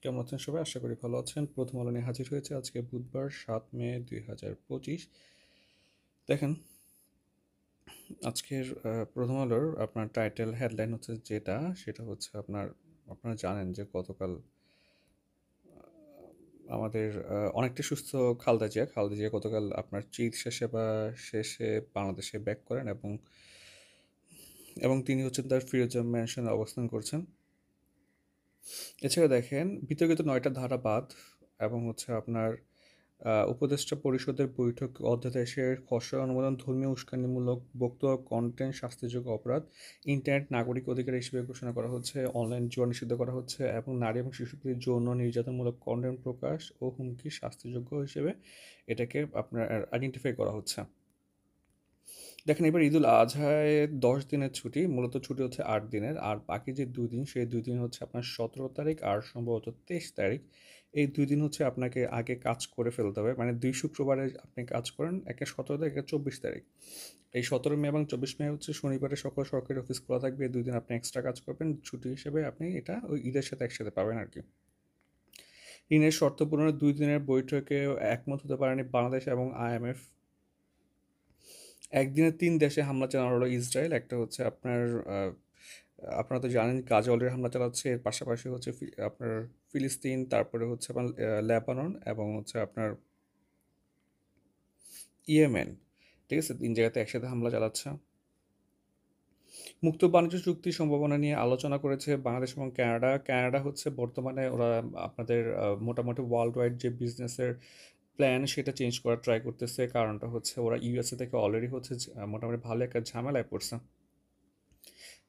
কেমন আছেন সবাই? আশা করি ভালো আছেন। প্রথম আলো নিয়ে হাজির হয়েছে আজকে বুধবার ৭ মে ২০২৫। দেখেন, আজকের প্রথম আলোর আপনার টাইটেল হেডলাইন হচ্ছে সেটা হচ্ছে আপনারা জানেন যে গতকাল আমাদের অনেকটা সুস্থ খালেদা জিয়া গতকাল আপনার চিকিৎসা সেবা শেষে বাংলাদেশে ব্যাক করেন এবং তিনি হচ্ছেন তার ফিরোজা ম্যানশনে অবস্থান করছেন। এছাড়া দেখেন বিতর্কিত ৯টা ধারা বাদ এবং হচ্ছে আপনার উপদেষ্টা পরিষদের বৈঠক অধ্যাদেশের খসড়া অনুমোদন ধর্মীয় উস্কানিমূলক বক্তব্য কন্টেন্ট শাস্তিযোগ্য অপরাধ, ইন্টারনেট নাগরিক অধিকার হিসেবে ঘোষণা করা হচ্ছে, অনলাইন জুয়া নিষিদ্ধ করা হচ্ছে এবং নারী এবং শিশুদের যৌন নির্যাতনমূলক কন্টেন্ট প্রকাশ ও হুমকি শাস্তিযোগ্য হিসেবে এটাকে আপনার আইডেন্টিফাই করা হচ্ছে। দেখেন, এবার ঈদুল আজহায় 10 দিনের ছুটি, মূলত ছুটি হচ্ছে 8 দিনের, আর বাকি যে 2 দিন সেই 2 দিন হচ্ছে আপনার 17 তারিখ আর সম্ভবত 23 তারিখ। এই 2 দিন হচ্ছে আপনাকে আগে কাজ করে ফেলতে হবে, মানে 2 শুক্রবারে আপনি কাজ করেন, একে 17 তারিখ একে 24 তারিখ। এই 17 মে এবং 24 মে হচ্ছে শনিবারে সকল সরকারি অফিস খোলা থাকবে, এই 2 দিন আপনি এক্সট্রা কাজ করবেন ছুটি হিসেবে, আপনি এটা ওই ঈদের সাথে একসাথে পাবেন আর কি। ঋণের শর্ত পূরণের 2 দিনের বৈঠকে একমত হতে পারেনি বাংলাদেশ এবং IMF। একদিনে 3 দেশে হামলা চালানো হলো ইসরায়েল, একটা হচ্ছে আহ, আপনারা তো জানেন গাজা অলরেডি হামলা চালাচ্ছে, এর পাশাপাশি হচ্ছে আপনার ফিলিস্তিন, তারপরে হচ্ছে আপনার লেবানন এবং হচ্ছে আপনার ইয়েমেন। ঠিক আছে, 3 জায়গাতে একসাথে হামলা চালাচ্ছে। মুক্ত বাণিজ্য চুক্তির সম্ভাবনা নিয়ে আলোচনা করেছে বাংলাদেশ এবং কানাডা। কানাডা হচ্ছে বর্তমানে ওরা আপনাদের মোটামুটি ওয়ার্ল্ড ওয়াইড যে বিজনেসের প্ল্যান সেটা চেঞ্জ করার ট্রাই করতেছে, কারণটা হচ্ছে ওরা ইউএসএ থেকে অলরেডি হচ্ছে মোটামুটি ভালো একটা ঝামেলায় পড়ছে।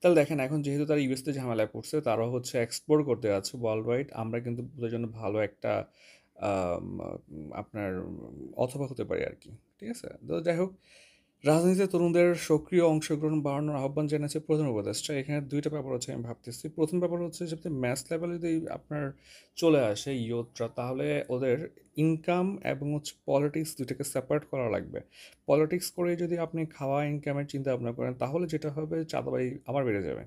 তাহলে দেখেন, এখন যেহেতু তারা ইউএসতে ঝামেলায় পড়ছে, তারাও হচ্ছে এক্সপোর্ট করতে যাচ্ছে ওয়ার্ল্ড ওয়াইড, আমরা কিন্তু ওদের জন্য ভালো একটা আম, আপনার অথবা হতে পারি আর কি। ঠিক আছে, তো যাই হোক, রাজনীতিতে তরুণদের সক্রিয় অংশগ্রহণ বাড়ানোর আহ্বান জানিয়েছে প্রধান উপদেষ্টা। এখানে দুইটা ব্যাপার হচ্ছে আমি ভাবতেছি। প্রথম ব্যাপার হচ্ছে যদি ম্যাথ লেভেলে যদি আপনার চলে আসে ইয়ুথরা, তাহলে ওদের ইনকাম এবং হচ্ছে পলিটিক্স দুইটাকে সেপারেট করা লাগবে। পলিটিক্স করে যদি আপনি খাওয়া ইনকামের চিন্তা ভাবনা করেন, তাহলে যেটা হবে চাঁদাবাজি আবার বেড়ে যাবে।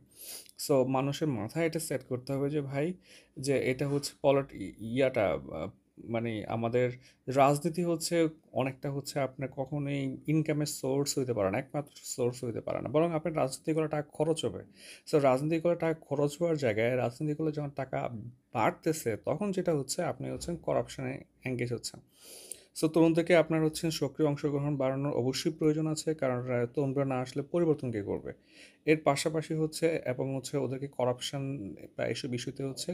সো মানুষের মাথায় এটা সেট করতে হবে যে ভাই, যে এটা হচ্ছে ইয়াটা মানে আমাদের রাজনীতি হচ্ছে অনেকটা হচ্ছে আপনার কখনোই ইনকামের সোর্স হইতে পারে না, একমাত্র সোর্স হইতে পারে না, বরং আপনার রাজনীতি করে টাকা খরচ হবে। সো রাজনীতি করে টাকা খরচ হওয়ার জায়গায় রাজনীতি করলে যখন টাকা বাড়তেছে, তখন যেটা হচ্ছে আপনি হচ্ছেন করাপশনে এঙ্গেজ হচ্ছেন। সো তরুণদেরকে আপনার হচ্ছে সক্রিয় অংশগ্রহণ বাড়ানোর অবশ্যই প্রয়োজন আছে, কারণ তরুণরা না আসলে পরিবর্তন কে করবে। এর পাশাপাশি হচ্ছে এবং হচ্ছে ওদেরকে করাপশন বা এইসব ইস্যুতে হচ্ছে